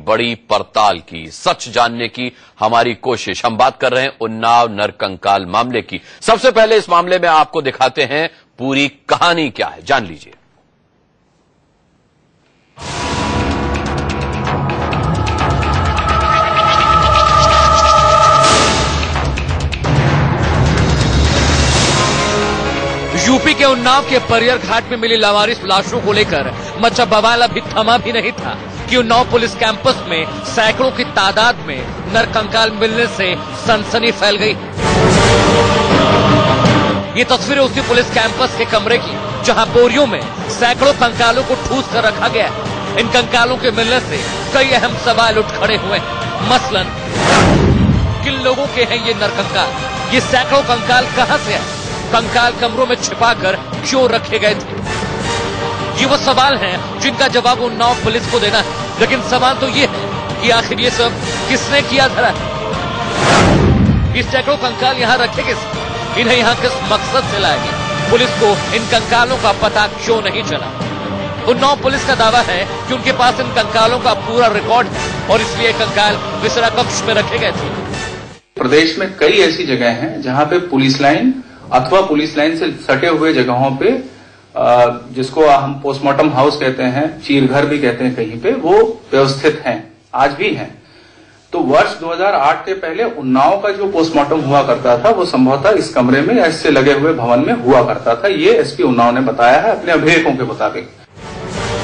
बड़ी पड़ताल की, सच जानने की हमारी कोशिश। हम बात कर रहे हैं उन्नाव नरकंकाल मामले की। सबसे पहले इस मामले में आपको दिखाते हैं पूरी कहानी क्या है, जान लीजिए। यूपी के उन्नाव के परियर घाट में मिली लावारिस लाशों को लेकर मचा बवाल अभी थमा भी नहीं था कि उन्नाव पुलिस कैंपस में सैकड़ों की तादाद में नरकंकाल मिलने से सनसनी फैल गई। ये तस्वीरें उसी पुलिस कैंपस के कमरे की जहां बोरियों में सैकड़ों कंकालों को ठूस कर रखा गया है। इन कंकालों के मिलने से कई अहम सवाल उठ खड़े हुए हैं। मसलन किन लोगों के हैं ये नरकंकाल? ये सैकड़ों कंकाल कहां से आए? कंकाल कमरों में छिपाकर क्यों रखे गए थे? ये वो सवाल हैं जिनका जवाब उन्नाव पुलिस को देना है। लेकिन सवाल तो ये है कि आखिर ये सब किसने किया धरा है? ये सैकड़ों कंकाल यहाँ रखे किस? इन्हें यहाँ किस मकसद से लाया गया? पुलिस को इन कंकालों का पता क्यों नहीं चला? उन्नाव पुलिस का दावा है कि उनके पास इन कंकालों का पूरा रिकॉर्ड है और इसलिए कंकाल विसरा कक्ष में रखे गए थे। प्रदेश में कई ऐसी जगह हैं जहां पे पुलिस लाइन अथवा पुलिस लाइन से सटे हुए जगहों पे, जिसको हम पोस्टमार्टम हाउस कहते हैं, चीरघर भी कहते हैं कहीं पे, वो व्यवस्थित हैं, आज भी हैं। तो वर्ष 2008 के पहले उन्नाव का जो पोस्टमार्टम हुआ करता था वो संभवतः इस कमरे में, इससे लगे हुए भवन में हुआ करता था। ये एसपी उन्नाव ने बताया है अपने अभिलेखों के मुताबिक।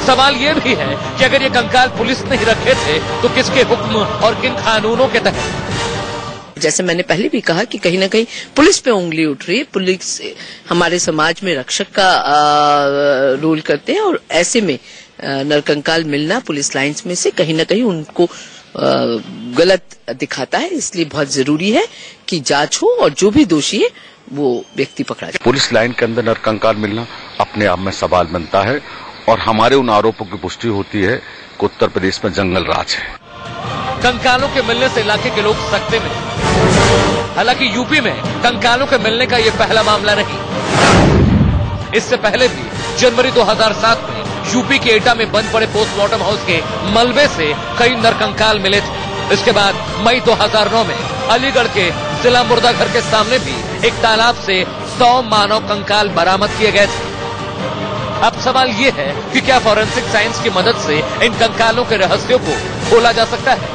सवाल ये भी है कि अगर ये कंकाल पुलिस ने ही रखे थे तो किसके हुक्म और किन कानूनों के तहत? जैसे मैंने पहले भी कहा कि कहीं ना कहीं पुलिस पे उंगली उठ रही है। पुलिस हमारे समाज में रक्षक का रोल करते हैं और ऐसे में नरकंकाल मिलना पुलिस लाइंस में से कहीं ना कहीं उनको गलत दिखाता है। इसलिए बहुत जरूरी है कि जांच हो और जो भी दोषी है वो व्यक्ति पकड़ा जाए। पुलिस लाइन के अंदर नरकंकाल मिलना अपने आप में सवाल बनता है और हमारे उन आरोपों की पुष्टि होती है कि उत्तर प्रदेश में जंगल राज है। कंकालों के मिलने से इलाके के लोग सकते में। हालांकि यूपी में कंकालों के मिलने का ये पहला मामला नहीं। इससे पहले भी जनवरी 2007 में यूपी के एटा में बंद पड़े पोस्टमार्टम हाउस के मलबे से कई नरकंकाल मिले थे। इसके बाद मई 2009 में अलीगढ़ के जिला मुर्दाघर के सामने भी एक तालाब से 100 मानव कंकाल बरामद किए गए थे। अब सवाल ये है कि क्या फॉरेंसिक साइंस की मदद से इन कंकालों के रहस्यों को खोला जा सकता है?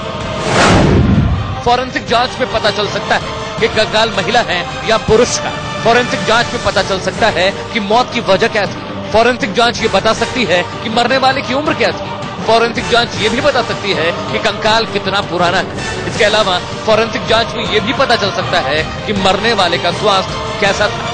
फॉरेंसिक जांच में पता चल सकता है कि कंकाल महिला है या पुरुष का। फॉरेंसिक जांच में पता चल सकता है कि मौत की वजह क्या थी। फॉरेंसिक जांच ये बता सकती है कि मरने वाले की उम्र क्या थी। फॉरेंसिक जांच ये भी बता सकती है कि कंकाल कितना पुराना है। इसके अलावा फॉरेंसिक जांच में ये भी पता चल सकता है कि मरने वाले का स्वास्थ्य कैसा था।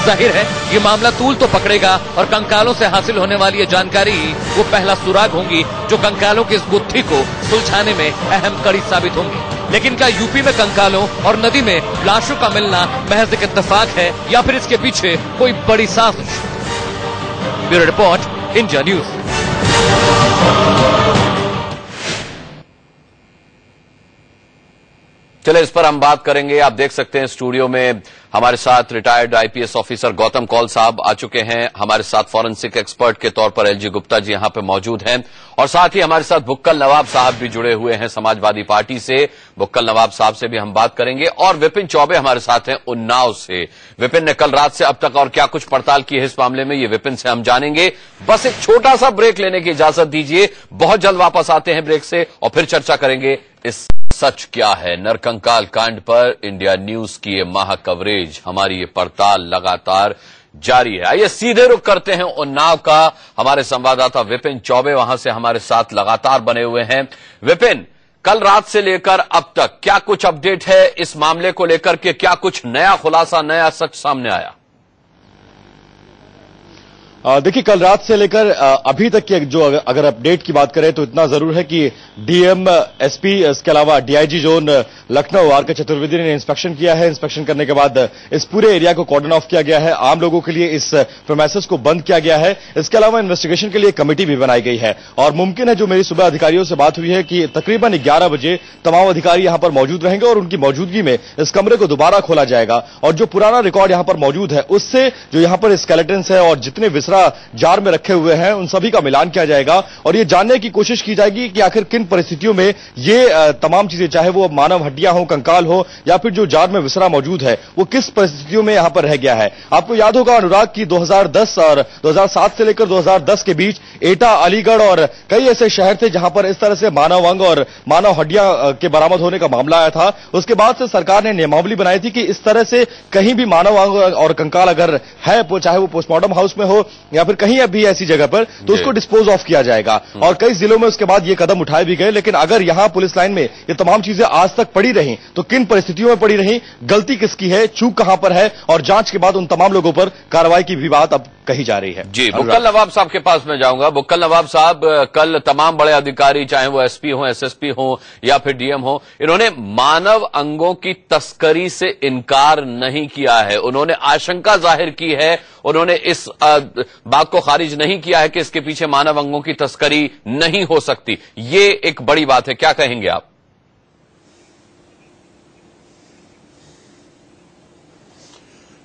जाहिर है ये मामला तूल तो पकड़ेगा और कंकालों से हासिल होने वाली ये जानकारी वो पहला सुराग होंगी जो कंकालों की इस गुत्थी को सुलझाने में अहम कड़ी साबित होंगी। लेकिन क्या यूपी में कंकालों और नदी में लाशों का मिलना महज एक इत्तेफाक है या फिर इसके पीछे कोई बड़ी साजिश? Bureau report, India news. चले इस पर हम बात करेंगे। आप देख सकते हैं स्टूडियो में हमारे साथ retired IPS officer Gautam Kaul साहब आ चुके हैं। हमारे साथ फॉरेंसिक एक्सपर्ट के तौर पर एलजी गुप्ता जी यहां पे मौजूद हैं और साथ ही हमारे साथ बुक्कल नवाब साहब भी जुड़े हुए हैं समाजवादी पार्टी से। बुक्कल नवाब साहब से भी हम बात करेंगे और विपिन चौबे हमारे साथ हैं उन्नाव से। विपिन ने कल रात से अब तक और क्या कुछ पड़ताल की है इस मामले में, ये विपिन से हम जानेंगे। बस एक छोटा सा ब्रेक लेने की इजाजत दीजिए, बहुत जल्द वापस आते हैं ब्रेक से और फिर चर्चा करेंगे इस सच क्या है नरकंकाल कांड पर। इंडिया न्यूज की ये माह कवरेज, हमारी ये पड़ताल लगातार जारी है। आइए सीधे रुख करते हैं उन्नाव का। हमारे संवाददाता विपिन चौबे वहां से हमारे साथ लगातार बने हुए हैं। विपिन, कल रात से लेकर अब तक क्या कुछ अपडेट है इस मामले को लेकर के? क्या कुछ नया खुलासा, नया सच सामने आया? देखिए, कल रात से लेकर अभी तक की जो अगर अपडेट की बात करें तो इतना जरूर है कि डीएम, एसपी, इसके अलावा डीआईजी जोन लखनऊ आर के चतुर्वेदी ने इंस्पेक्शन किया है। इंस्पेक्शन करने के बाद इस पूरे एरिया को कॉर्डन ऑफ किया गया है। आम लोगों के लिए इस प्रीमाइसेस को बंद किया गया है। इसके अलावा इन्वेस्टिगेशन के लिए कमेटी भी बनाई गई है और मुमकिन है, जो मेरी सुबह अधिकारियों से बात हुई है, कि तकरीबन 11 बजे तमाम अधिकारी यहां पर मौजूद रहेंगे और उनकी मौजूदगी में इस कमरे को दोबारा खोला जाएगा और जो पुराना रिकॉर्ड यहां पर मौजूद है उससे जो यहां पर स्केलेटन्स है और जितने विसरा जार में रखे हुए हैं उन सभी का मिलान किया जाएगा और ये जानने की कोशिश की जाएगी कि आखिर किन परिस्थितियों में ये तमाम चीजें, चाहे वो मानव हड्डियां हो, कंकाल हो या फिर जो जार में विसरा मौजूद है, वो किस परिस्थितियों में यहां पर रह गया है। आपको याद होगा अनुराग की 2010 और 2007 से लेकर 2010 के बीच एटा, अलीगढ़ और कई ऐसे शहर थे जहां पर इस तरह से मानव अंग और मानव हड्डियां के बरामद होने का मामला आया था। उसके बाद से सरकार ने नियमावली बनाई थी कि इस तरह से कहीं भी मानव अंग और कंकाल अगर है, चाहे वो पोस्टमार्टम हाउस में हो या फिर कहीं भी ऐसी जगह पर, तो उसको डिस्पोज ऑफ किया जाएगा। और कई जिलों में उसके बाद ये कदम उठाए भी गए। लेकिन अगर यहां पुलिस लाइन में ये तमाम चीजें आज तक पड़ी रही तो किन परिस्थितियों में पड़ी रही, गलती किसकी है, चूक कहां पर है और जांच के बाद उन तमाम लोगों पर कार्रवाई की भी बात अब कही जा रही है। जी, बुक्कल नवाब साहब के पास मैं जाऊंगा। बुक्कल नवाब साहब, कल तमाम बड़े अधिकारी, चाहे वो एसपी हो, एसएसपी हो या फिर डीएम हो, इन्होंने मानव अंगों की तस्करी से इनकार नहीं किया है। उन्होंने आशंका जाहिर की है, उन्होंने इस बात को खारिज नहीं किया है कि इसके पीछे मानव अंगों की तस्करी नहीं हो सकती। ये एक बड़ी बात है, क्या कहेंगे आप?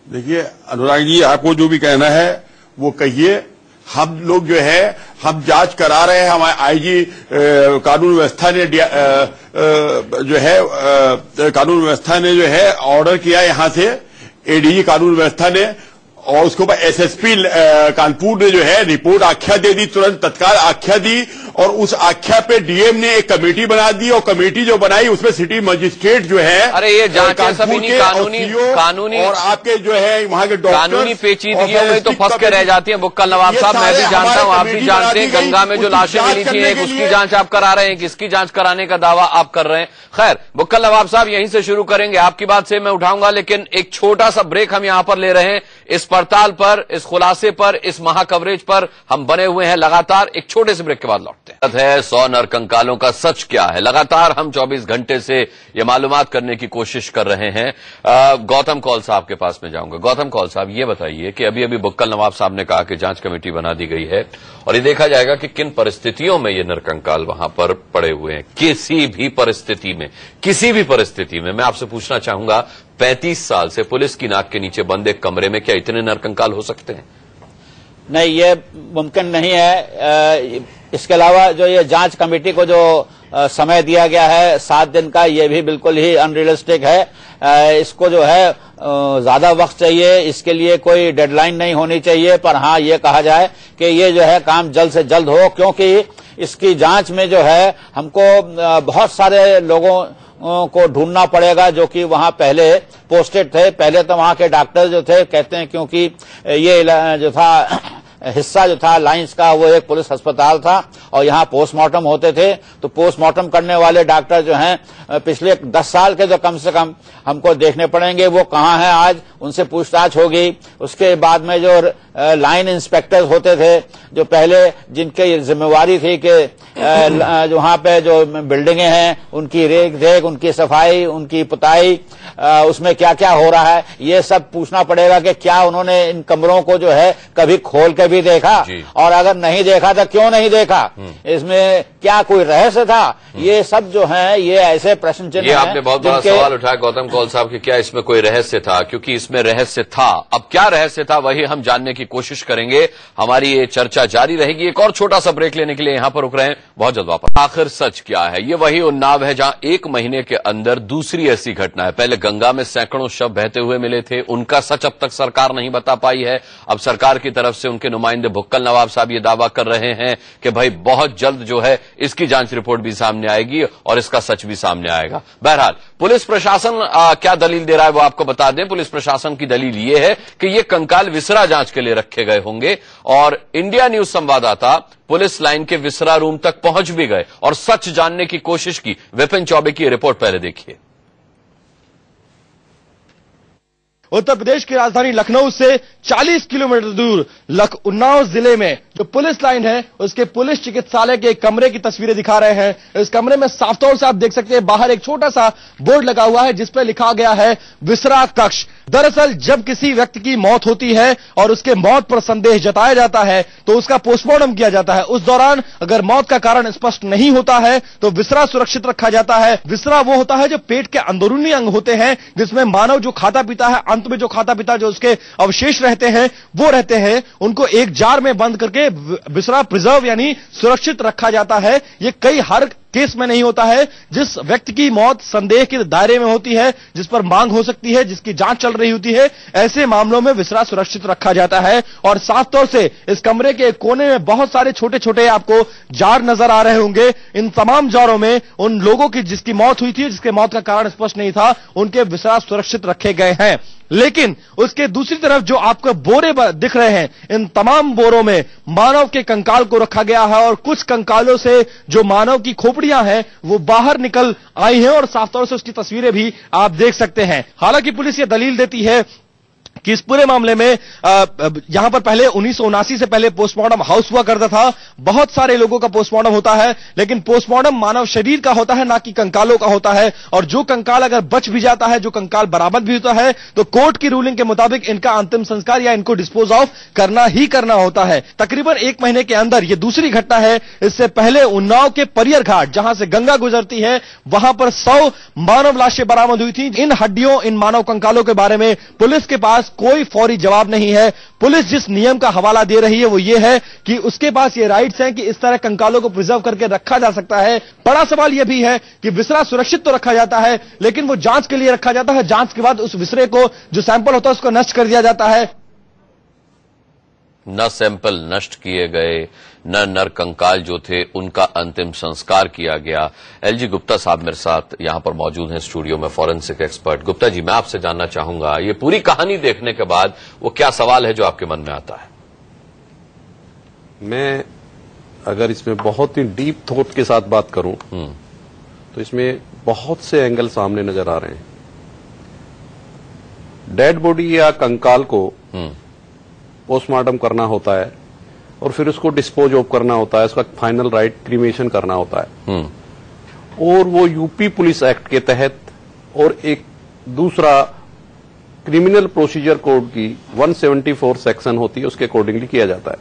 देखिए अनुराग जी, आपको जो भी कहना है वो कहिए। हम लोग जो है हम जांच करा रहे हैं। हमारे आईजी कानून व्यवस्था ने जो है कानून व्यवस्था ने जो है ऑर्डर किया यहां से, एडीजी कानून व्यवस्था ने, और उसके ऊपर एसएसपी कानपुर ने जो है रिपोर्ट आख्या दे दी, तुरंत तत्काल आख्या दी। और उस आख्या पे डीएम ने एक कमेटी बना दी और कमेटी जो बनाई उसमें सिटी मजिस्ट्रेट जो है, अरे ये जांच सभी नहीं, कानूनी और आपके जो है वहां के डॉक्टर, कानूनी पेचीदगियों में तो फंस के रह जाती है। बुक्कल नवाब साहब, मैं भी जानता हूं, आप भी जानते हैं, गंगा में जो लाशें मिली थी, एक उसकी जांच आप करा रहे हैं, किसकी जांच कराने का दावा आप कर रहे हैं। खैर, बुक्कल नवाब साहब यहीं से शुरू करेंगे, आपकी बात से मैं उठाऊंगा, लेकिन एक छोटा सा ब्रेक हम यहां पर ले रहे हैं। इस पड़ताल पर, इस खुलासे पर, इस महाकवरेज पर हम बने हुए हैं लगातार। एक छोटे से ब्रेक के बाद लौटते हैं। 100 नरकंकालों का सच क्या है, लगातार हम 24 घंटे से ये मालूमात करने की कोशिश कर रहे हैं। गौतम कौल साहब के पास में जाऊंगा। गौतम कौल साहब, ये बताइए कि अभी अभी बुक्कल नवाब साहब ने कहा कि जांच कमेटी बना दी गई है और ये देखा जाएगा कि किन परिस्थितियों में ये नरकंकाल वहां पर पड़े हुए हैं। किसी भी परिस्थिति में मैं आपसे पूछना चाहूंगा, 35 साल से पुलिस की नाक के नीचे बंद एक कमरे में क्या इतने नरकंकाल हो सकते हैं? नहीं, ये मुमकिन नहीं है। इसके अलावा जो ये जांच कमेटी को जो समय दिया गया है 7 दिन का, ये भी बिल्कुल ही अनरियलिस्टिक है। इसको जो है ज्यादा वक्त चाहिए, इसके लिए कोई डेडलाइन नहीं होनी चाहिए। पर हाँ, ये कहा जाए कि ये जो है काम जल्द से जल्द हो, क्योंकि इसकी जांच में जो है हमको बहुत सारे लोगों को ढूंढना पड़ेगा जो कि वहां पहले पोस्टेड थे। पहले तो वहां के डॉक्टर जो थे, कहते हैं क्योंकि ये जो था हिस्सा जो था लाइंस का, वो एक पुलिस अस्पताल था और यहाँ पोस्टमार्टम होते थे, तो पोस्टमार्टम करने वाले डॉक्टर जो हैं पिछले 10 साल के जो कम से कम हमको देखने पड़ेंगे, वो कहाँ हैं आज, उनसे पूछताछ होगी। उसके बाद में जो लाइन इंस्पेक्टर्स होते थे, जो पहले जिनकी जिम्मेवारी थी कि वहां पे जो बिल्डिंगें हैं उनकी रेख देख, उनकी सफाई, उनकी पुताई, उसमें क्या क्या हो रहा है, ये सब पूछना पड़ेगा कि क्या उन्होंने इन कमरों को जो है कभी खोल के भी देखा, और अगर नहीं देखा तो क्यों नहीं देखा, इसमें क्या कोई रहस्य था। ये सब जो है ये ऐसे प्रश्न चिन्ह हैं। आपने बहुत बड़ा सवाल उठाया गौतम कौल साहब कि क्या इसमें कोई रहस्य था, क्योंकि इसमें रहस्य था। अब क्या रहस्य था वही हम जानने की कोशिश करेंगे। हमारी ये चर्चा जारी रहेगी। एक और छोटा सा ब्रेक लेने के लिए यहां पर रुक रहे हैं, बहुत जल्द वापस। आखिर सच क्या है? ये वही उन्नाव है जहां 1 महीने के अंदर दूसरी ऐसी घटना है। पहले गंगा में सैकड़ों शव बहते हुए मिले थे, उनका सच अब तक सरकार नहीं बता पाई है। अब सरकार की तरफ से उनके नुमाइंदे बुक्कल नवाब साहब ये दावा कर रहे हैं कि भाई बहुत जल्द जो है इसकी जांच रिपोर्ट भी सामने आएगी और इसका सच भी सामने आएगा। बहरहाल, पुलिस प्रशासन क्या दलील दे रहा है वो आपको बता दें। पुलिस प्रशासन की दलील ये है कि ये कंकाल विसरा जांच के लिए रखे गए होंगे, और इंडिया न्यूज संवाददाता पुलिस लाइन के विसरा रूम तक पहुंच भी गए और सच जानने की कोशिश की। विपिन चौबे की रिपोर्ट पहले देखिए। उत्तर प्रदेश की राजधानी लखनऊ से 40 किलोमीटर दूर उन्नाव जिले में जो पुलिस लाइन है उसके पुलिस चिकित्सालय के कमरे की तस्वीरें दिखा रहे हैं। इस कमरे में साफ तौर से आप देख सकते हैं बाहर एक छोटा सा बोर्ड लगा हुआ है जिस पर लिखा गया है विसरा कक्ष। दरअसल जब किसी व्यक्ति की मौत होती है और उसके मौत पर संदेह जताया जाता है तो उसका पोस्टमार्टम किया जाता है। उस दौरान अगर मौत का कारण स्पष्ट नहीं होता है तो विसरा सुरक्षित रखा जाता है। विसरा वो होता है जो पेट के अंदरूनी अंग होते हैं जिसमें मानव जो खाता पीता है, अंत में जो खाता पीता जो उसके अवशेष रहते हैं वो रहते हैं, उनको एक जार में बंद करके विसरा प्रिजर्व यानी सुरक्षित रखा जाता है। ये कई हर केस में नहीं होता है। जिस व्यक्ति की मौत संदेह के दायरे में होती है, जिस पर मांग हो सकती है, जिसकी जांच चल रही होती है, ऐसे मामलों में विसरा सुरक्षित रखा जाता है। और साफ तौर से इस कमरे के कोने में बहुत सारे छोटे छोटे आपको जार नजर आ रहे होंगे। इन तमाम जारों में उन लोगों की जिसकी मौत हुई थी, जिसके मौत का कारण स्पष्ट नहीं था, उनके विसरा सुरक्षित रखे गए हैं। लेकिन उसके दूसरी तरफ जो आपको बोरे दिख रहे हैं, इन तमाम बोरों में मानव के कंकाल को रखा गया है और कुछ कंकालों से जो मानव की खोपड़ियां हैं वो बाहर निकल आई हैं और साफ तौर से उसकी तस्वीरें भी आप देख सकते हैं। हालांकि पुलिस ये दलील देती है कि इस पूरे मामले में यहां पर पहले 1979 से पहले पोस्टमार्टम हाउस हुआ करता था। बहुत सारे लोगों का पोस्टमार्टम होता है लेकिन पोस्टमार्टम मानव शरीर का होता है, ना कि कंकालों का होता है। और जो कंकाल अगर बच भी जाता है, जो कंकाल बरामद भी होता है, तो कोर्ट की रूलिंग के मुताबिक इनका अंतिम संस्कार या इनको डिस्पोज ऑफ करना ही करना होता है। तकरीबन 1 महीने के अंदर यह दूसरी घटना है। इससे पहले उन्नाव के परियर घाट जहां से गंगा गुजरती है वहां पर 100 मानव लाशें बरामद हुई थी। इन हड्डियों, इन मानव कंकालों के बारे में पुलिस के पास कोई फौरी जवाब नहीं है। पुलिस जिस नियम का हवाला दे रही है वो ये है कि उसके पास ये राइट्स हैं कि इस तरह कंकालों को प्रिजर्व करके रखा जा सकता है। बड़ा सवाल यह भी है कि विसरा सुरक्षित तो रखा जाता है लेकिन वो जांच के लिए रखा जाता है। जांच के बाद उस विसरे को जो सैंपल होता है उसको नष्ट कर दिया जाता है। न सैंपल नष्ट किए गए, न नर कंकाल जो थे उनका अंतिम संस्कार किया गया। एलजी गुप्ता साहब मेरे साथ यहां पर मौजूद हैं स्टूडियो में, फॉरेंसिक एक्सपर्ट। गुप्ता जी, मैं आपसे जानना चाहूंगा ये पूरी कहानी देखने के बाद वो क्या सवाल है जो आपके मन में आता है? मैं अगर इसमें बहुत ही डीप थॉट के साथ बात करूं तो इसमें बहुत से एंगल सामने नजर आ रहे हैं। डेड बॉडी या कंकाल को पोस्टमार्टम करना होता है और फिर उसको डिस्पोज ऑफ करना होता है, उसका फाइनल राइट क्रीमेशन करना होता है। और वो यूपी पुलिस एक्ट के तहत और एक दूसरा क्रिमिनल प्रोसीजर कोड की 174 सेक्शन होती है, उसके अकॉर्डिंगली किया जाता है।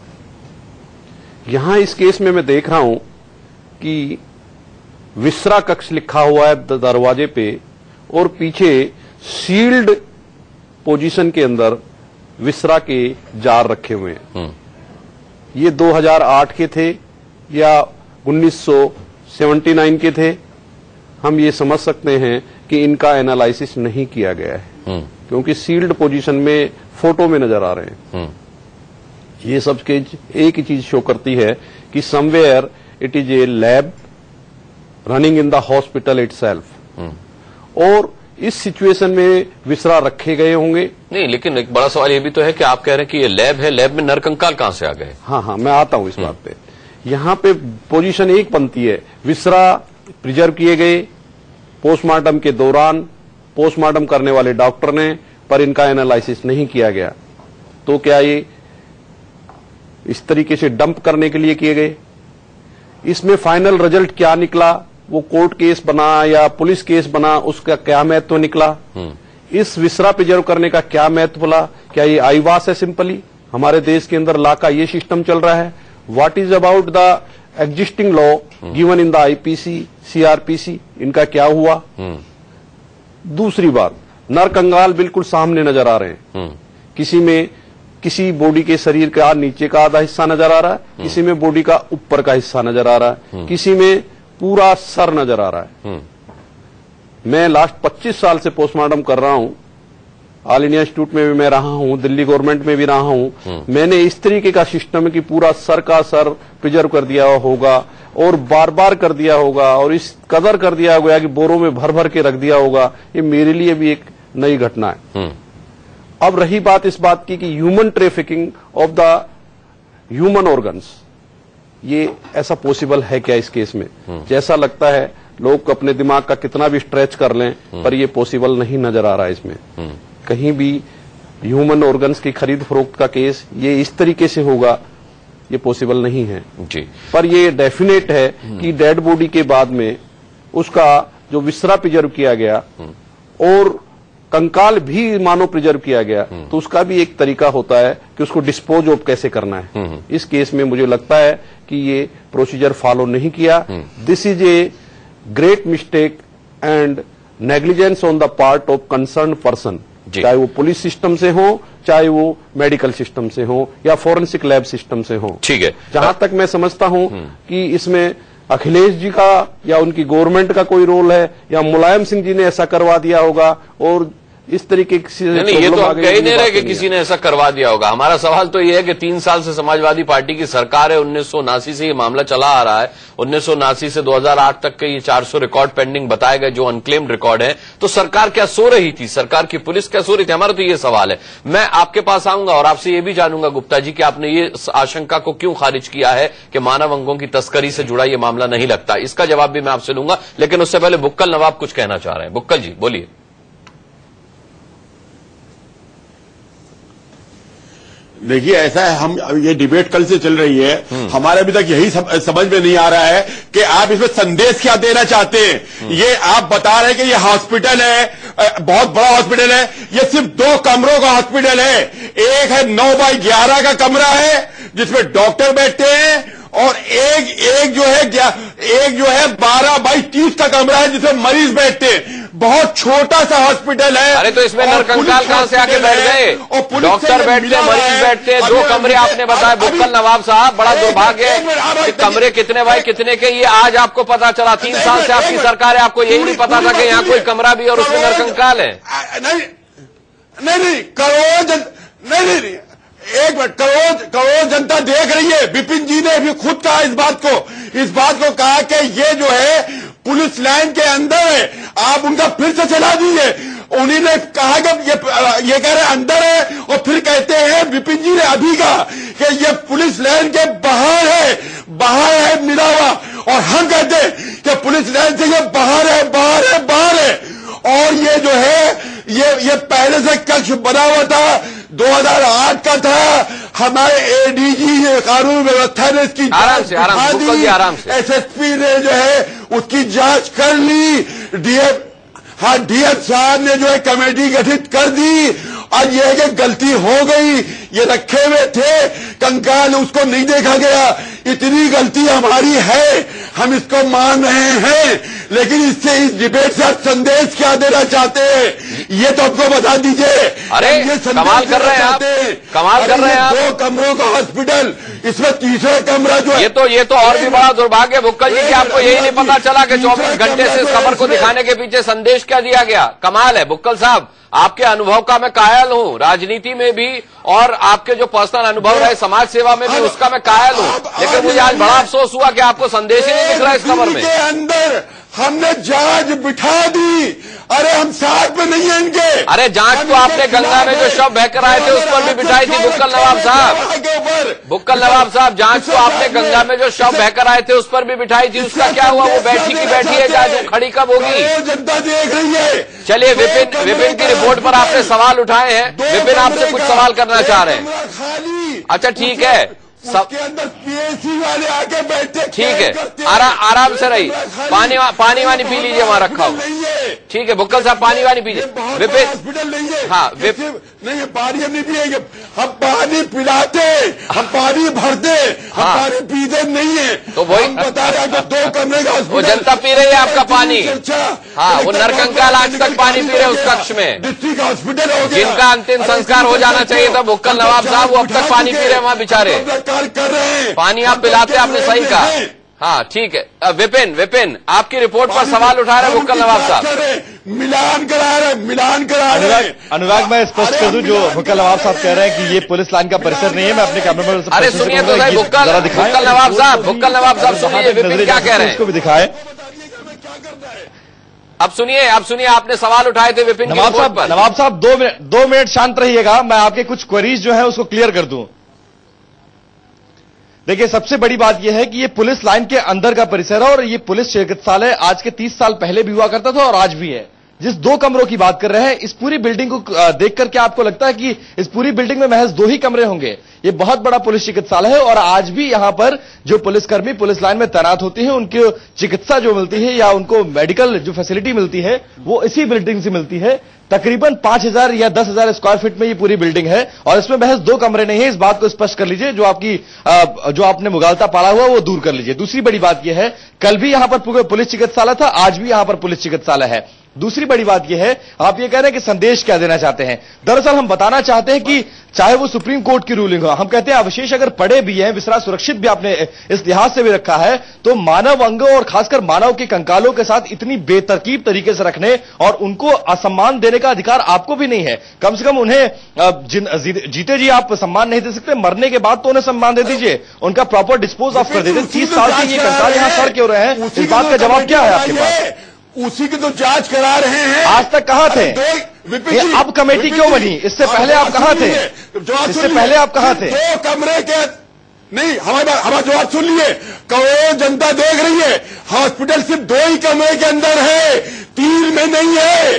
यहां इस केस में मैं देख रहा हूं कि विसरा कक्ष लिखा हुआ है दरवाजे पे और पीछे सील्ड पोजीशन के अंदर विसरा के जार रखे हुए हैं। ये 2008 के थे या 1979 के थे, हम ये समझ सकते हैं कि इनका एनालिसिस नहीं किया गया है क्योंकि सील्ड पोजीशन में फोटो में नजर आ रहे हैं। ये सब के एक ही चीज शो करती है कि somewhere it is a lab running in the hospital itself और इस सिचुएशन में विसरा रखे गए होंगे। नहीं, लेकिन एक बड़ा सवाल ये भी तो है कि आप कह रहे हैं कि ये लैब है, लैब में नरकंकाल कहां से आ गए? हाँ, मैं आता हूं इस बात पे। यहां पे पोजीशन एक बनती है, विसरा प्रिजर्व किए गए पोस्टमार्टम के दौरान, पोस्टमार्टम करने वाले डॉक्टर ने, पर इनका एनालिसिस नहीं किया गया। तो क्या ये इस तरीके से डंप करने के लिए किए गए? इसमें फाइनल रिजल्ट क्या निकला, वो कोर्ट केस बना या पुलिस केस बना, उसका क्या महत्व निकला? इस विसरा प्रिजर्व करने का क्या महत्व बोला? क्या ये आईवास है सिंपली? हमारे देश के अंदर लॉ का ये सिस्टम चल रहा है। What is about the existing law given in the IPC, CrPC, इनका क्या हुआ? दूसरी बात, नरकंकाल बिल्कुल सामने नजर आ रहे हैं। किसी में किसी बॉडी के शरीर का नीचे का आधा हिस्सा नजर आ रहा है, किसी में बॉडी का ऊपर का हिस्सा नजर आ रहा है, किसी में पूरा सर नजर आ रहा है। मैं लास्ट 25 साल से पोस्टमार्टम कर रहा हूं, ऑल इंडिया इंस्टीट्यूट में भी मैं रहा हूं, दिल्ली गवर्नमेंट में भी रहा हूं। मैंने इस तरीके का सिस्टम है कि पूरा सर का सर प्रिजर्व कर दिया होगा और बार बार कर दिया होगा और इस कदर कर दिया होगा कि बोरों में भर भर के रख दिया होगा। ये मेरे लिए भी एक नई घटना है। अब रही बात इस बात की कि human trafficking of the human organs, ये ऐसा पॉसिबल है क्या इस केस में? जैसा लगता है लोग अपने दिमाग का कितना भी स्ट्रेच कर लें पर ये पॉसिबल नहीं नजर आ रहा है इसमें। कहीं भी ह्यूमन ऑर्गन्स की खरीद फरोख्त का केस ये इस तरीके से होगा ये पॉसिबल नहीं है जी। पर ये डेफिनेट है कि डेड बॉडी के बाद में उसका जो विसरा प्रिजर्व किया गया और कंकाल भी मानो प्रिजर्व किया गया तो उसका भी एक तरीका होता है कि उसको डिस्पोज ऑफ कैसे करना है। इस केस में मुझे लगता है कि ये प्रोसीजर फॉलो नहीं किया। This is a great mistake and negligence on the part of concern person, चाहे वो पुलिस सिस्टम से हो, चाहे वो मेडिकल सिस्टम से हो या फोरेंसिक लैब सिस्टम से हो। ठीक है, जहां तक मैं समझता हूं कि इसमें अखिलेश जी का या उनकी गवर्नमेंट का कोई रोल है या मुलायम सिंह जी ने ऐसा करवा दिया होगा और इस तरीके की नहीं, ये तो हम कह ही नहीं रहे कि किसी ने ऐसा करवा दिया होगा। हमारा सवाल तो ये है कि 3 साल से समाजवादी पार्टी की सरकार है, 1979 से ये मामला चला आ रहा है। 1979 से 2008 तक के ये 400 रिकॉर्ड पेंडिंग बताए गए जो अनक्लेम्ड रिकॉर्ड है। तो सरकार क्या सो रही थी? सरकार की पुलिस क्या सो रही थी? हमारा तो ये सवाल है। मैं आपके पास आऊंगा और आपसे ये भी जानूंगा गुप्ता जी कि आपने ये आशंका को क्यों खारिज किया है कि मानव अंगों की तस्करी से जुड़ा ये मामला नहीं लगता। इसका जवाब भी मैं आपसे लूंगा, लेकिन उससे पहले बुक्कल नवाब कुछ कहना चाह रहे हैं। बुक्कल जी बोलिए। देखिए, ऐसा है, हम ये डिबेट कल से चल रही है, हमारे अभी तक यही समझ में नहीं आ रहा है कि आप इसमें संदेश क्या देना चाहते हैं। ये आप बता रहे हैं कि ये हॉस्पिटल है, बहुत बड़ा हॉस्पिटल है, ये सिर्फ 2 कमरों का हॉस्पिटल है। एक है 9 बाई 11 का कमरा है जिसमें डॉक्टर बैठते हैं और एक जो है 12 बाई 30 का कमरा है जिसमें मरीज बैठते हैं। बहुत छोटा सा हॉस्पिटल है। अरे तो इसमें नरकंकाल कहां से आके बैठ गए? डॉक्टर बैठते, मरीज बैठते, 2 कमरे आपने बताया। बुक्कल नवाब साहब, बड़ा दुर्भाग्य है। कमरे कितने बाई कितने के ये आज आपको पता चला? 3 साल से आपकी सरकार है, आपको यही नहीं पता था कि यहाँ कोई कमरा भी और उसमें नरकंकाल है? नहीं, नहीं, एक मिनट, करोड़ जनता देख रही है। विपिन जी ने भी खुद कहा इस बात को कहा कि ये जो है पुलिस लाइन के अंदर है, आप उनका फिर से चला दीजिए। उन्हीं ने कहा कि ये कह रहे अंदर है और फिर कहते हैं विपिन जी ने अभी कहा कि ये पुलिस लाइन के बाहर है मिला हुआ, और हम कहते हैं कि पुलिस लाइन से ये बाहर है। और ये जो है ये पहले से कक्ष बना हुआ था, 2008 का था। हमारे एडीजी कानून व्यवस्था ने इसकी आराम से एसएसपी ने जो है उसकी जांच कर ली। डीएम साहब ने जो है कमेटी गठित कर दी। आज ये है कि गलती हो गई, ये रखे हुए थे कंकाल, उसको नहीं देखा गया। इतनी गलती हमारी है, हम इसको मान रहे हैं, लेकिन इससे इस डिबेट से आप संदेश क्या देना चाहते हैं ये तो आपको बता दीजिए। अरे कमाल कर रहे हैं आप, कमाल कर रहे हैं आप। 2 कमरों का हॉस्पिटल, इसमें तीसरा कमरा जो है ये तो और भी बड़ा दुर्भाग्य बुक्कल जी कि आपको यही नहीं पता चला कि 24 घंटे से इस खबर को दिखाने के पीछे संदेश क्या दिया गया। कमाल है बुक्कल साहब, आपके अनुभव का मैं कायल हूं, राजनीति में भी और आपके जो पर्सनल अनुभव रहे समाज सेवा में भी उसका मैं कायल हूं। लेकिन मुझे आज बड़ा अफसोस हुआ कि आपको संदेश ही नहीं दिख रहा इस खबर में। के अंदर हमने जांच बिठा दी। अरे हम साथ में नहीं हैं इनके। अरे जांच तो आपने गंगा में जो शव बहकर आए थे उस पर भी बिठाई थी बुक्कल नवाब साहब। जांच तो आपने गंगा में जो शव बहकर आए थे उस पर भी बिठाई थी। उसका क्या हुआ? वो बैठी की बैठी है, जांच खड़ी कब होगी? जनता देख रही है। चलिए, विपिन की रिपोर्ट पर आपने सवाल उठाए हैं। विपिन आपसे कुछ सवाल करना चाह रहे हैं। अच्छा ठीक है, सबके अंदर पीएसी वाले आके बैठे, ठीक है, आराम से रही। पानी वानी पी लीजिए, वहां रखा हो। ठीक है बुक्कल साहब, पानी वानी पीजिए। विपिन, हॉस्पिटल नहीं है। हाँ नहीं, पानी हम नहीं पिएंगे। हम पानी पिलाते, हम पानी भरते, हम पानी पीते नहीं है। तो वही बता रहे हैं कि 2 कमरे का वो जनता पी रही है आपका पानी। हाँ, वो नरकंकाल आज तक पानी पी रहे उस कक्ष में। डिस्ट्रिक्ट हॉस्पिटल हो गया, जिनका अंतिम संस्कार हो जाना चाहिए था बुक्कल नवाब साहब, वो अब तक पानी पी रहे वहां बेचारे। कर रहे हैं पानी आप पिलाते, आपने सही कहा। हाँ ठीक है। विपिन आपकी रिपोर्ट पर सवाल उठा रहे बुक्कल नवाब साहब। मिलान करा रहे। अनुराग, मैं स्पष्ट कर दूं, जो बुक्कल नवाब साहब कह रहे हैं कि ये पुलिस लाइन का परिसर नहीं है। मैं अपने कैमरामैन से अरे सुनिए तो सही बुक्कल नवाब साहब सुनिए विपिन क्या कह रहे हैं, इसको भी दिखाए। अब सुनिए आपने सवाल उठाए थे विपिन की रिपोर्ट पर। नवाब साहब 2 मिनट शांत रहिएगा, मैं आपके कुछ क्वेरीज जो है उसको क्लियर कर दूं। देखिए, सबसे बड़ी बात यह है कि ये पुलिस लाइन के अंदर का परिसर है और ये पुलिस चिकित्सालय आज के 30 साल पहले भी हुआ करता था और आज भी है, जिस 2 कमरों की बात कर रहे हैं, इस पूरी बिल्डिंग को देख करके आपको लगता है कि इस पूरी बिल्डिंग में महज 2 ही कमरे होंगे? ये बहुत बड़ा पुलिस चिकित्सालय है और आज भी यहां पर जो पुलिसकर्मी पुलिस लाइन में तैनात होती हैं, उनकी चिकित्सा जो मिलती है या उनको मेडिकल जो फैसिलिटी मिलती है वो इसी बिल्डिंग से मिलती है। तकरीबन 5000 या 10,000 स्क्वायर फीट में ये पूरी बिल्डिंग है और इसमें महज 2 कमरे नहीं है। इस बात को स्पष्ट कर लीजिए, जो आपने मुगालता पाला हुआ वो दूर कर लीजिए। दूसरी बड़ी बात यह है, कल भी यहां पर पुलिस चिकित्सालय था, आज भी यहां पर पुलिस चिकित्सालय है। दूसरी बड़ी बात यह है, आप ये कह रहे हैं कि संदेश क्या देना चाहते हैं? दरअसल हम बताना चाहते हैं कि चाहे वो सुप्रीम कोर्ट की रूलिंग हो, हम कहते हैं अवशेष अगर पड़े भी हैं, विसरा सुरक्षित भी आपने इस लिहाज से भी रखा है, तो मानव अंगों और खासकर मानव के कंकालों के साथ इतनी बेतरकीब तरीके से रखने और उनको असम्मान देने का अधिकार आपको भी नहीं है। कम से कम उन्हें जीते जी आप सम्मान नहीं दे सकते, मरने के बाद तो उन्हें सम्मान दे दीजिए, उनका प्रॉपर डिस्पोज ऑफ कर दीजिए। 30 साल से ये कंकाल यहां सड़ क्यों रहे हैं? इस बात का जवाब क्या है आपके पास? उसी की तो जांच करा रहे हैं। आज तक कहां थे? अब कमेटी क्यों बनी? इससे पहले आप कहां थे? इससे पहले आप कहां थे? 2 कमरे के नहीं, हमारा जवाब सुन लिए। करोड़ों जनता देख रही है, हॉस्पिटल सिर्फ 2 ही कमरे के अंदर है, 3 में नहीं है।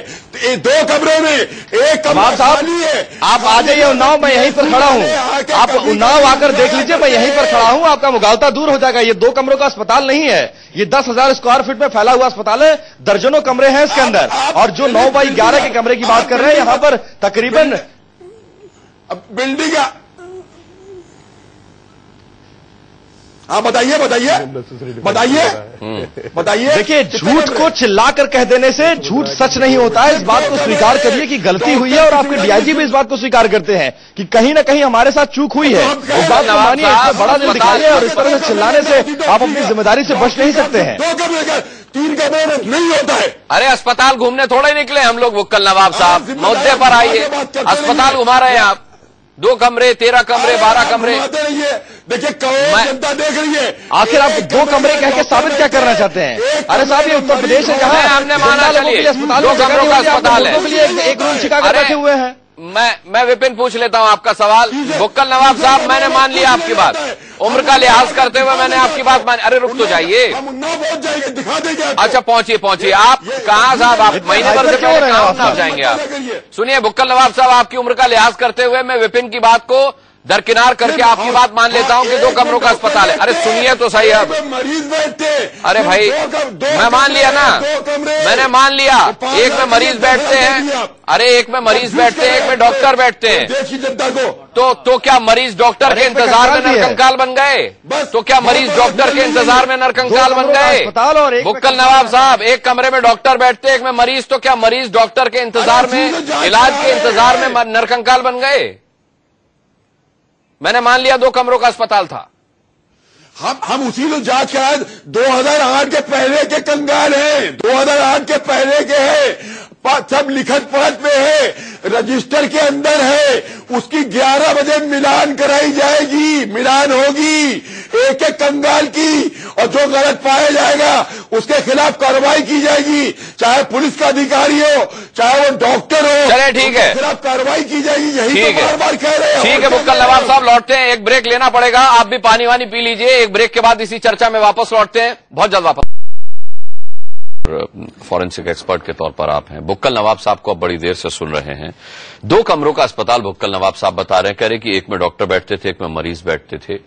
2 कमरे में 1 कमरा खाली है। आप आ जाइए उन्नाव, मैं यहीं पर खड़ा हूं। आप उन्नाव आकर देख लीजिए, मैं यहीं पर खड़ा हूं, आपका मुगालता दूर हो जाएगा। ये 2 कमरों का अस्पताल नहीं है, ये 10,000 स्क्वायर फीट में फैला हुआ अस्पताल है। दर्जनों कमरे हैं इसके अंदर, और जो 9x11 के कमरे की बात कर रहे हैं, यहां पर तकरीबन बिल्डिंग। हाँ, बताइए बताइए बताइए बताइए। देखिए, झूठ को चिल्लाकर कह देने से झूठ सच नहीं होता है। इस बात को स्वीकार करिए कि गलती हुई है, और आपके डीआईजी भी इस बात को स्वीकार करते हैं कि कहीं ना कहीं हमारे साथ चूक हुई है। उस बात को मानिए, इसमें बड़ा दिल दिखाइए, और इस तरह से चिल्लाने से आप अपनी जिम्मेदारी से बच नहीं सकते हैं। 2 कमरे का 3 कमरे में नहीं होता है। अरे अस्पताल घूमने थोड़े निकले हम लोग बुक्कल नवाब साहब, मुद्दे पर आइए। अस्पताल घुमा रहे हैं आप, 2 कमरे, 13 कमरे, 12 कमरे। देखिए, करोड़ों जनता देख रही है। आखिर आप 2 कमरे कह के साबित क्या करना चाहते हैं? अरे साहब, ये उत्तर प्रदेश है, जहां हमने माना चलिए 2 कमरों का अस्पताल है, एक रूम छिपाकर रखे हुए हैं। मैं विपिन पूछ लेता हूं आपका सवाल। बुक्कल नवाब साहब, मैंने मान लिया आपकी बात, उम्र का लिहाज करते हुए मैंने आपकी बात मान। अरे रुक तो जाइए, दिखा देंगे। अच्छा पहुंचिए। आप कहां साहब? आप महीने भर से पहले कहां जाएंगे आप? सुनिए बुक्कल नवाब साहब, आपकी उम्र का लिहाज करते हुए मैं विपिन की बात को दरकिनार करके आपकी बात मान लेता हूं कि 2 कमरों का अस्पताल है। अरे सुनिए तो सही अब। मरीज बैठते। अरे भाई, मैं मान लिया ना, मैंने मान लिया। एक में मरीज बैठते हैं, अरे एक में मरीज बैठते हैं, एक में डॉक्टर बैठते हैं। देखिए जनता को। तो क्या मरीज डॉक्टर के इंतजार में नरकंकाल बन गए? तो क्या मरीज डॉक्टर के इंतजार में नरकंकाल बन गए? बुक्कल नवाब साहब, एक कमरे में डॉक्टर बैठते, एक में मरीज, तो क्या मरीज डॉक्टर के इंतजार में, इलाज के इंतजार में नरकंकाल बन गए? मैंने मान लिया 2 कमरों का अस्पताल था। हम उसी को जांच कराए। 2008 के पहले के कंगाल हैं, 2008 के पहले के हैं, सब लिखत पढ़त में है, रजिस्टर के अंदर है। उसकी 11 बजे मिलान कराई जाएगी, मिलान होगी एक एक कंगाल की, और जो गलत पाया जाएगा उसके खिलाफ कार्रवाई की जाएगी, चाहे पुलिस का अधिकारी हो, चाहे वो डॉक्टर हो। चले ठीक है, खिलाफ कार्रवाई की जाएगी, यही तो बार बार कह रहे हैं। ठीक है बुक्कल नवाब साहब, लौटते हैं, एक ब्रेक लेना पड़ेगा, आप भी पानी वानी पी लीजिए। एक ब्रेक के बाद इसी चर्चा में वापस लौटते हैं, बहुत जल्द वापस। फॉरेंसिक एक्सपर्ट के तौर पर आप हैं, बुक्कल नवाब साहब को आप बड़ी देर से सुन रहे हैं। 2 कमरों का अस्पताल बुक्कल नवाब साहब बता रहे हैं, कह रहे कि एक में डॉक्टर बैठते थे, एक में मरीज बैठते थे।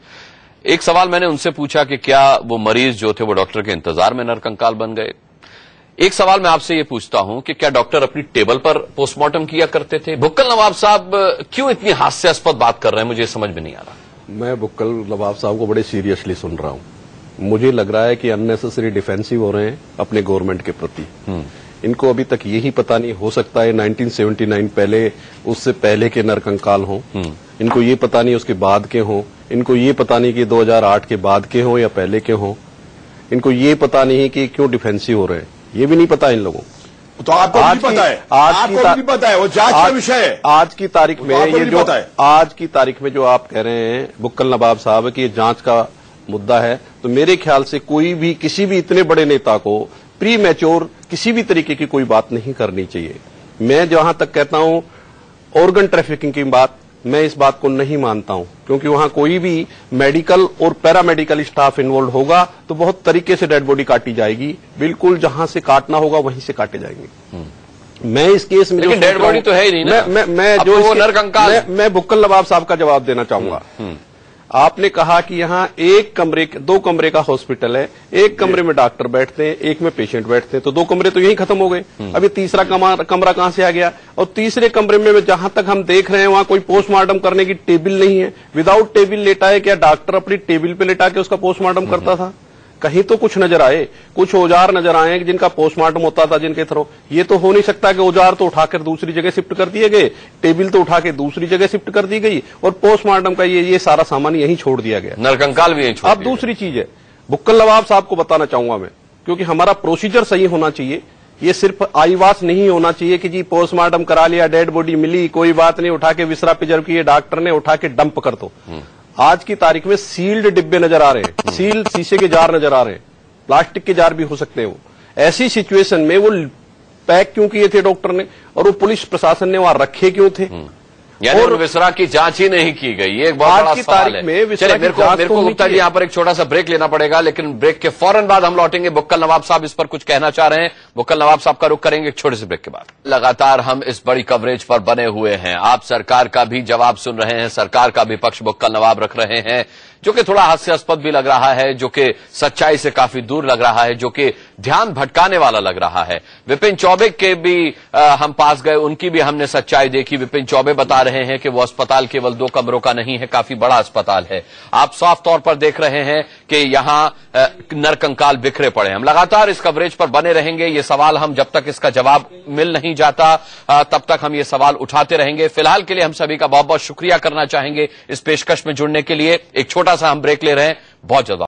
एक सवाल मैंने उनसे पूछा कि क्या वो मरीज जो थे वो डॉक्टर के इंतजार में नरकंकाल बन गए? एक सवाल मैं आपसे ये पूछता हूं कि क्या डॉक्टर अपनी टेबल पर पोस्टमार्टम किया करते थे? बुक्कल नवाब साहब क्यों इतनी हास्यास्पद बात कर रहे हैं, मुझे समझ में नहीं आ रहा। मैं बुक्कल नवाब साहब को बड़े सीरियसली सुन रहा हूं। मुझे लग रहा है कि अननेसेसरी डिफेंसिव हो रहे हैं अपने गवर्नमेंट के प्रति। इनको अभी तक यही पता नहीं, हो सकता है 1979 पहले, उससे पहले के नरकंकाल हों, इनको ये पता नहीं उसके बाद के हों, इनको ये पता नहीं कि 2008 के बाद के हों या पहले के हों, इनको ये पता नहीं कि क्यों डिफेंसिव हो रहे हैं, ये भी नहीं पता इन लोगों को। तो आपको भी पता है, आपको भी पता है, वो जांच का विषय है। आज की तारीख में ये जो आज की तारीख में जो आप कह रहे हैं बुक्कल नवाब साहब कि ये जांच का मुद्दा है, तो मेरे ख्याल से कोई भी किसी भी इतने बड़े नेता को प्री मैच्योर किसी भी तरीके की कोई बात नहीं करनी चाहिए। मैं जहां तक कहता हूं ऑर्गन ट्रैफिकिंग की बात, मैं इस बात को नहीं मानता हूं, क्योंकि वहां कोई भी मेडिकल और पैरामेडिकल स्टाफ इन्वॉल्व होगा तो बहुत तरीके से डेड बॉडी काटी जाएगी, बिल्कुल जहां से काटना होगा वहीं से काटे जाएंगे। मैं इस केस में लेकिन डेड बॉडी तो है ही नहीं ना। मैं जो वो नरकंकाल मैं बुक्कल नवाब साहब का जवाब देना चाहूंगा। आपने कहा कि यहाँ दो कमरे का हॉस्पिटल है, एक कमरे में डॉक्टर बैठते हैं, एक में पेशेंट बैठते हैं, तो 2 कमरे तो यही खत्म हो गए। अब ये तीसरा कमरा कहां से आ गया? और तीसरे कमरे में जहां तक हम देख रहे हैं वहां कोई पोस्टमार्टम करने की टेबल नहीं है। विदाउट टेबल लेटा है क्या डॉक्टर अपनी टेबल पे लेटा के उसका पोस्टमार्टम करता था? कहीं तो कुछ नजर आए, कुछ औजार नजर आए जिनका पोस्टमार्टम होता था जिनके थ्रू। ये तो हो नहीं सकता कि औजार तो उठाकर दूसरी जगह शिफ्ट कर दिए गए, टेबल तो उठा के दूसरी जगह शिफ्ट कर दी गई और पोस्टमार्टम का ये सारा सामान यहीं छोड़ दिया गया। नरकंकाल भी यहीं छोड़ अब दूसरी चीज है, बुक्कल नवाब साहब को बताना चाहूंगा मैं, क्योंकि हमारा प्रोसीजर सही होना चाहिए। ये सिर्फ आईवास नहीं होना चाहिए कि जी पोस्टमार्टम करा लिया, डेड बॉडी मिली, कोई बात नहीं, उठा के विसरा प्रिजर्व किए डॉक्टर ने, उठा के डंप कर दो। आज की तारीख में सील्ड डिब्बे नजर आ रहे हैं, सील शीशे के जार नजर आ रहे हैं, प्लास्टिक के जार भी हो सकते हैं। वो ऐसी सिचुएशन में वो पैक क्यों किए थे डॉक्टर ने, और वो पुलिस प्रशासन ने वहां रखे क्यों थे? यानी और विसरा की जांच ही नहीं की गई। ये एक बहुत बड़ा सवाल है। चलिए मेरे को गुप्ता जी यहाँ पर एक छोटा सा ब्रेक लेना पड़ेगा, लेकिन ब्रेक के फौरन बाद हम लौटेंगे। बुक्कल नवाब साहब इस पर कुछ कहना चाह रहे हैं, बुक्कल नवाब साहब का रुख करेंगे एक छोटे से ब्रेक के बाद। लगातार हम इस बड़ी कवरेज पर बने हुए हैं, आप सरकार का भी जवाब सुन रहे हैं, सरकार का भी पक्ष बुक्कल नवाब रख रहे हैं, जो कि थोड़ा हास्यास्पद भी लग रहा है, जो कि सच्चाई से काफी दूर लग रहा है, जो कि ध्यान भटकाने वाला लग रहा है। विपिन चौबे के भी हम पास गए, उनकी भी हमने सच्चाई देखी। विपिन चौबे बता रहे हैं कि वो अस्पताल केवल 2 कमरों का नहीं है, काफी बड़ा अस्पताल है। आप साफ तौर पर देख रहे हैं कि यहां नरकंकाल बिखरे पड़े हैं। हम लगातार इस कवरेज पर बने रहेंगे। ये सवाल हम जब तक इसका जवाब मिल नहीं जाता तब तक हम ये सवाल उठाते रहेंगे। फिलहाल के लिए हम सभी का बहुत बहुत शुक्रिया करना चाहेंगे इस पेशकश में जुड़ने के लिए। एक छोटा सा हम ब्रेक ले रहे हैं, बहुत ज्यादा